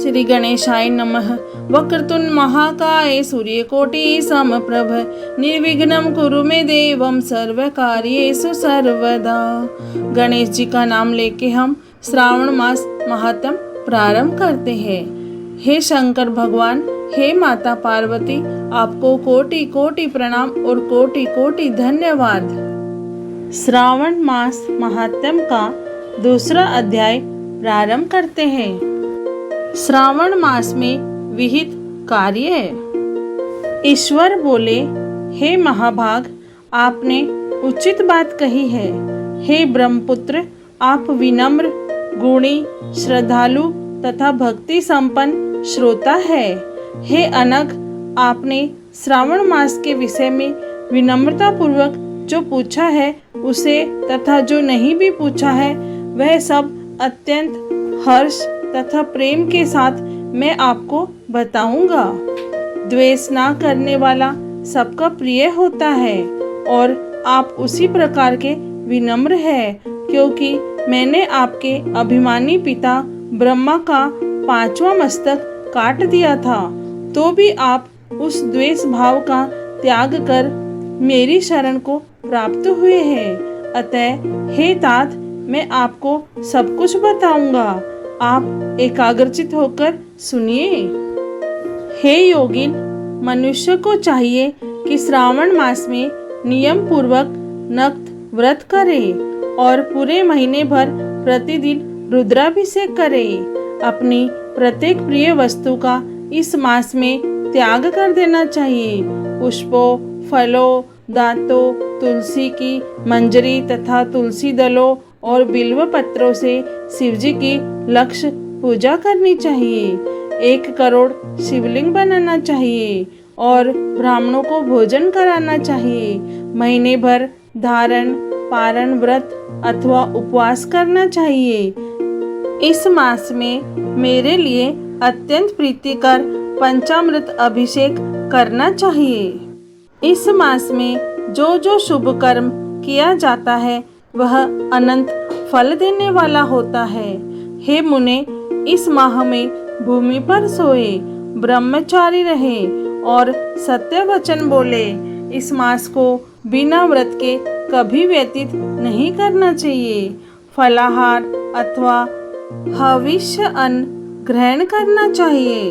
श्री गणेशाय नमः। वक्रतुंड महाकाय सूर्यकोटि समप्रभ निर्विघ्नं कुरु मे देवं सर्वकार्येषु सर्वदा। गणेश जी का नाम लेके हम श्रावण मास महात्म प्रारंभ करते हैं। हे शंकर भगवान, हे माता पार्वती, आपको कोटि कोटि प्रणाम और कोटि कोटि धन्यवाद। श्रावण मास महात्म का दूसरा अध्याय प्रारंभ करते हैं। श्रावण मास में विहित कार्य है। ईश्वर बोले, हे महाभाग, आपने उचित बात कही है। हे ब्रह्मपुत्र, आप विनम्र, गुणी, श्रद्धालु तथा भक्ति संपन्न श्रोता है। हे अनग, आपने श्रावण मास के विषय में विनम्रता पूर्वक जो पूछा है उसे तथा जो नहीं भी पूछा है वह सब अत्यंत हर्ष तथा प्रेम के साथ मैं आपको बताऊंगा। द्वेष ना करने वाला सबका प्रिय होता है और आप उसी प्रकार के विनम्र हैं, क्योंकि मैंने आपके अभिमानी पिता ब्रह्मा का 5वां मस्तक काट दिया था, तो भी आप उस द्वेष भाव का त्याग कर मेरी शरण को प्राप्त हुए हैं। अतः हे तात, मैं आपको सब कुछ बताऊंगा, आप एकाग्रचित होकर सुनिए। हे योगिन, मनुष्य को चाहिए कि श्रावण मास में नियम पूर्वक नक्त व्रत करे और पूरे महीने भर प्रतिदिन रुद्राभिषेक करे। अपनी प्रत्येक प्रिय वस्तु का इस मास में त्याग कर देना चाहिए। पुष्पों, फलों, दांतों, तुलसी की मंजरी तथा तुलसी दलों और बिल्व पत्रों से शिवजी की लक्ष्य पूजा करनी चाहिए। 1 करोड़ शिवलिंग बनाना चाहिए और ब्राह्मणों को भोजन कराना चाहिए। महीने भर धारण, पारण व्रत अथवा उपवास करना चाहिए। इस मास में मेरे लिए अत्यंत प्रीतिकर पंचामृत अभिषेक करना चाहिए। इस मास में जो जो शुभ कर्म किया जाता है वह अनंत फल देने वाला होता है। हे मुने, इस माह में भूमि पर सोए, ब्रह्मचारी रहे और सत्य वचन बोले। इस मास को बिना व्रत के कभी व्यतीत नहीं करना चाहिए। फलाहार अथवा हविष्य अन्न ग्रहण करना चाहिए।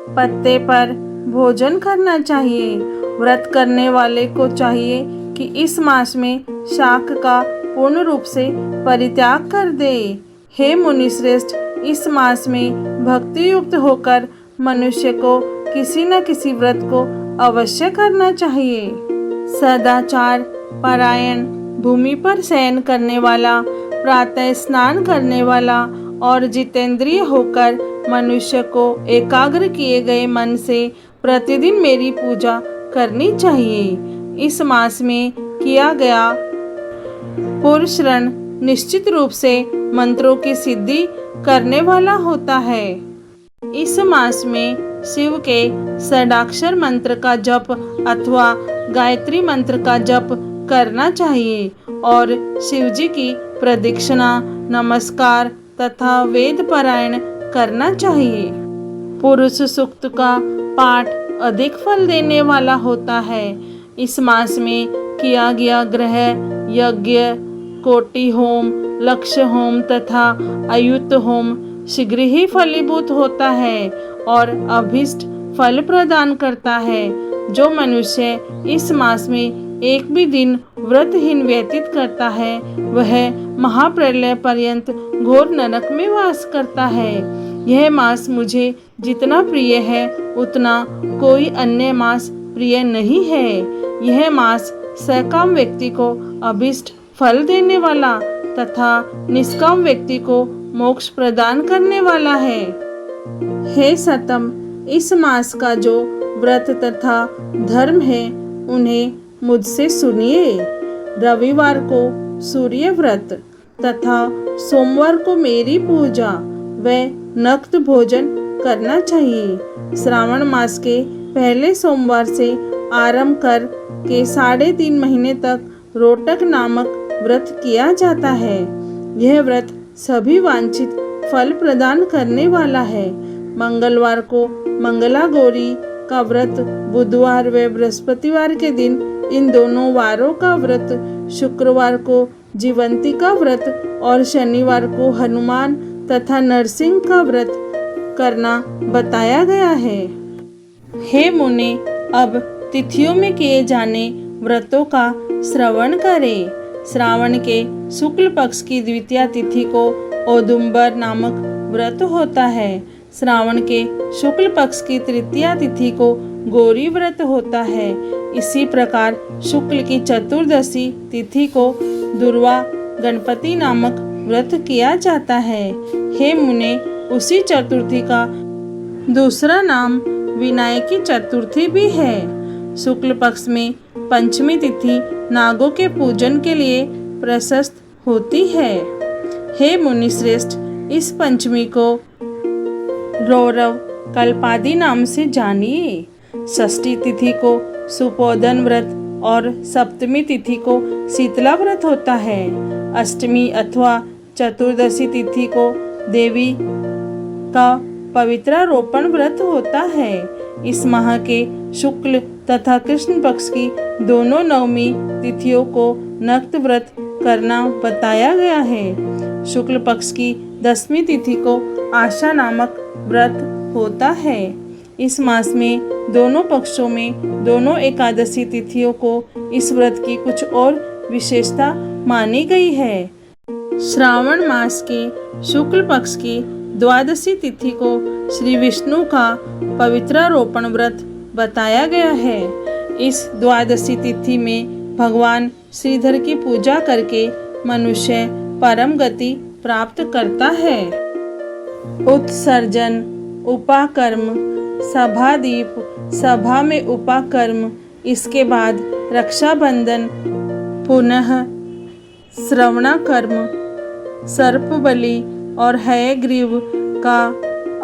पत्ते पर भोजन करना चाहिए। व्रत करने वाले को चाहिए कि इस मास में शाक का पूर्ण रूप से परित्याग कर दे। हे मुनिश्रेष्ठ, इस मास में भक्ति युक्त होकर मनुष्य को किसी न किसी व्रत को अवश्य करना चाहिए। सदाचार परायण, भूमि पर शयन करने वाला, प्रातः स्नान करने वाला और जितेंद्रिय होकर मनुष्य को एकाग्र किए गए मन से प्रतिदिन मेरी पूजा करनी चाहिए। इस मास में किया गया पुरुषरण निश्चित रूप से मंत्रों की सिद्धि करने वाला होता है। इस मास में शिव के षडाक्षर मंत्र का जप अथवा गायत्री मंत्र का जप करना चाहिए और शिवजी की प्रदक्षिणा, नमस्कार तथा वेद पारायण करना चाहिए। पुरुष सूक्त का पाठ अधिक फल देने वाला होता है। इस मास में किया गया ग्रह यज्ञ, कोटि होम, लक्ष्य होम तथा अयुत होम शीघ्र ही फलीभूत होता है और अभीष्ट फल प्रदान करता है। जो मनुष्य इस मास में एक भी दिन व्रतहीन व्यतीत करता है वह महाप्रलय पर्यंत घोर नरक में वास करता है। यह मास मुझे जितना प्रिय है उतना कोई अन्य मास प्रिय नहीं है। यह मास सकाम व्यक्ति को अभीष्ट फल देने वाला तथा निष्काम व्यक्ति को मोक्ष प्रदान करने वाला है। हे सतम, इस मास का जो व्रत तथा धर्म है उन्हें मुझसे सुनिए। रविवार को सूर्य व्रत तथा सोमवार को मेरी पूजा व नक्त भोजन करना चाहिए। श्रावण मास के पहले सोमवार से आरंभ कर के 3.5 महीने तक रोटक नामक व्रत किया जाता है। यह व्रत सभी वांछित फल प्रदान करने वाला है। मंगलवार को मंगला गौरी का व्रत, बुधवार व बृहस्पतिवार के दिन इन दोनों वारों का व्रत, शुक्रवार को जीवंती का व्रत और शनिवार को हनुमान तथा नरसिंह का व्रत करना बताया गया है। हे मुने, अब तिथियों में किए जाने व्रतों का श्रवण करें। श्रावण के शुक्ल पक्ष की द्वितीया तिथि को औदुंबर नामक व्रत होता है। श्रावण के शुक्ल पक्ष की तृतीया तिथि को गौरी व्रत होता है। इसी प्रकार शुक्ल की चतुर्दशी तिथि को दुर्वा गणपति नामक व्रत किया जाता है। हे मुने, उसी चतुर्थी का दूसरा नाम विनायकी चतुर्थी भी है। शुक्ल पक्ष में पंचमी तिथि नागों के पूजन के लिए प्रशस्त होती है। हे मुनि श्रेष्ठ, इस पंचमी को रौरव कल्पादि नाम से जानिए। षष्ठी तिथि को सुपोदन व्रत और सप्तमी तिथि को शीतला व्रत होता है। अष्टमी अथवा चतुर्दशी तिथि को देवी का पवित्रारोपण व्रत होता है। इस माह के शुक्ल तथा कृष्ण पक्ष की दोनों नवमी तिथियों को नक्त व्रत करना बताया गया है। शुक्ल पक्ष की 10वीं तिथि को आशा नामक व्रत होता है। इस मास में दोनों पक्षों में दोनों एकादशी तिथियों को इस व्रत की कुछ और विशेषता मानी गई है। श्रावण मास के शुक्ल पक्ष की द्वादशी तिथि को श्री विष्णु का पवित्रारोपण व्रत बताया गया है। इस द्वादशी तिथि में भगवान श्रीधर की पूजा करके मनुष्य परम गति प्राप्त करता है। उत्सर्जन, उपाकर्म, सभादीप, सभा में उपाकर्म, इसके बाद रक्षाबंधन, पुनः श्रवणाकर्म, सर्प बलि और हयग्रीव का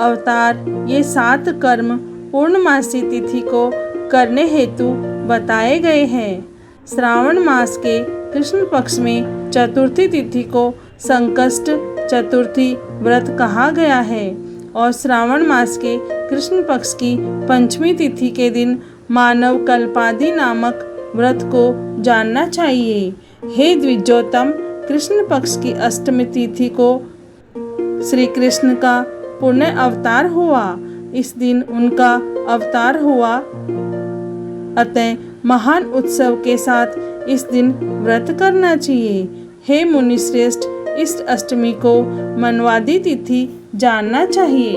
अवतार, ये 7 कर्म पूर्णमासी तिथि को करने हेतु बताए गए हैं। श्रावण मास के कृष्ण पक्ष में चतुर्थी तिथि को संकष्ट चतुर्थी व्रत कहा गया है और श्रावण मास के कृष्ण पक्ष की पंचमी तिथि के दिन मानव कल्पादि नामक व्रत को जानना चाहिए। हे द्विजोत्तम, कृष्ण पक्ष की अष्टमी तिथि को श्री कृष्ण का पुण्य अवतार हुआ। इस दिन उनका अवतार हुआ, अतः महान उत्सव के साथ इस दिन व्रत करना चाहिए। हे मुनि श्रेष्ठ, इस अष्टमी को मनवादी तिथि जानना चाहिए।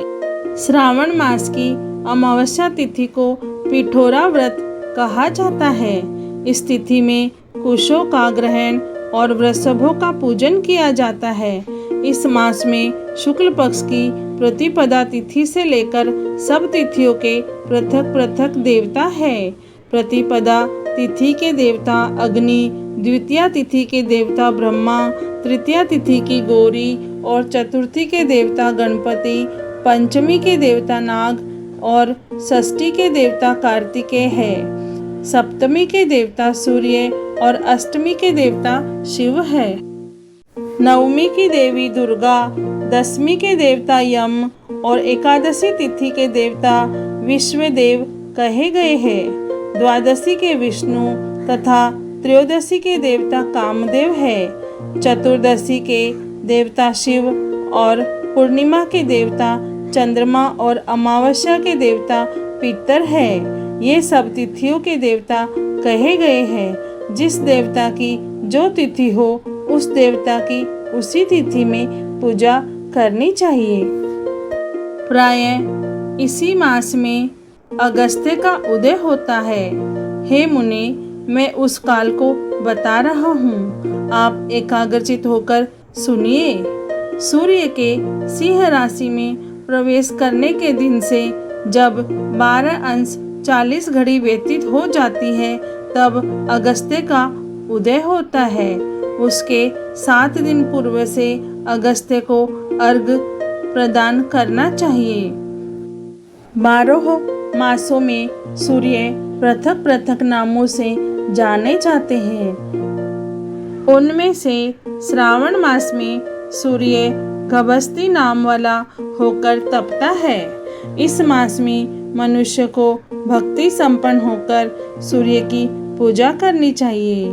श्रावण मास की अमावस्या तिथि को पिठोरा व्रत कहा जाता है। इस तिथि में कुशों का ग्रहण और वृषभों का पूजन किया जाता है। इस मास में शुक्ल पक्ष की प्रतिपदा तिथि से लेकर सब तिथियों के पृथक पृथक देवता है। प्रतिपदा तिथि के देवता अग्नि, द्वितीया तिथि के देवता ब्रह्मा, तृतीया तिथि की गौरी और चतुर्थी के देवता गणपति, पंचमी के देवता नाग और षष्ठी के देवता कार्तिकेय है। सप्तमी के देवता सूर्य और अष्टमी के देवता शिव है। नवमी की देवी दुर्गा, 10वीं के देवता यम और एकादशी तिथि के देवता विश्वदेव कहे गए हैं। द्वादशी के विष्णु तथा त्रयोदशी के देवता कामदेव है। चतुर्दशी के देवता शिव और पूर्णिमा के देवता चंद्रमा और अमावस्या के देवता पितर है। ये सब तिथियों के देवता कहे गए हैं। जिस देवता की जो तिथि हो उस देवता की उसी तिथि में पूजा करनी चाहिए। प्रायः इसी मास में अगस्त्य का उदय होता है। हे मुने, मैं उस काल को बता रहा हूँ, आप एकाग्रचित होकर सुनिए। सूर्य के सिंह राशि में प्रवेश करने के दिन से जब 12 घड़ी व्यतीत हो जाती है तब अगस्त्य का उदय होता है। उसके 7 दिन पूर्व से अगस्त्य को अर्घ्य प्रदान करना चाहिए। 12 मासों में सूर्य पृथक पृथक नामों से जाने जाते हैं। उनमें से श्रावण मास में सूर्य गभस्ती नाम वाला होकर तपता है। इस मास में मनुष्य को भक्ति संपन्न होकर सूर्य की पूजा करनी चाहिए।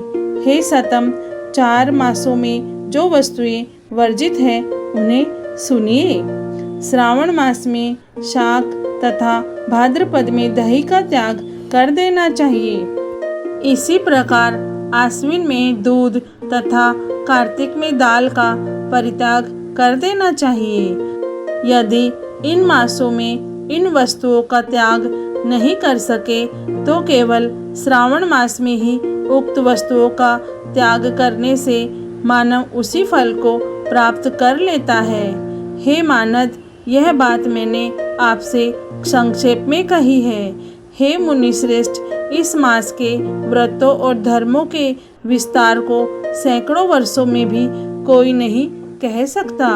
हे सतम, 4 मासों में जो वस्तुएं वर्जित है उन्हें सुनिए। श्रावण मास में शाक तथा भाद्रपद में दही का त्याग कर देना चाहिए। इसी प्रकार आश्विन में दूध तथा कार्तिक में दाल का परित्याग कर देना चाहिए। यदि इन मासों में इन वस्तुओं का त्याग नहीं कर सके तो केवल श्रावण मास में ही उक्त वस्तुओं का त्याग करने से मानव उसी फल को प्राप्त कर लेता है। हे मानद, यह बात मैंने आपसे संक्षेप में कही है। हे मुनिश्रेष्ठ, इस मास के व्रतों और धर्मों के विस्तार को सैकड़ों वर्षों में भी कोई नहीं कह सकता।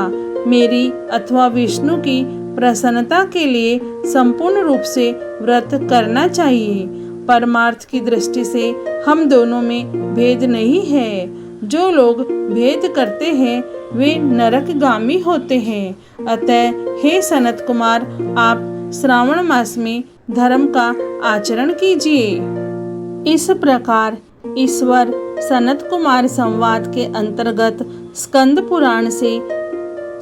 मेरी अथवा विष्णु की प्रसन्नता के लिए संपूर्ण रूप से व्रत करना चाहिए। परमार्थ की दृष्टि से हम दोनों में भेद नहीं है। जो लोग भेद करते हैं वे नरकगामी होते हैं। अतः हे सनत कुमार, आप श्रावण मास में धर्म का आचरण कीजिए। इस प्रकार ईश्वर सनत कुमार संवाद के अंतर्गत स्कंद पुराण से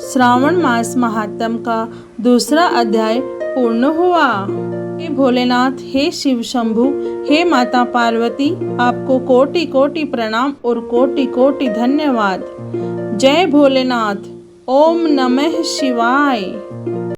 श्रावण मास महात्म का दूसरा अध्याय पूर्ण हुआ। हे भोलेनाथ, हे शिव शंभु, हे माता पार्वती, आपको कोटि कोटि प्रणाम और कोटि कोटि धन्यवाद। जय भोलेनाथ। ओम नमः शिवाय।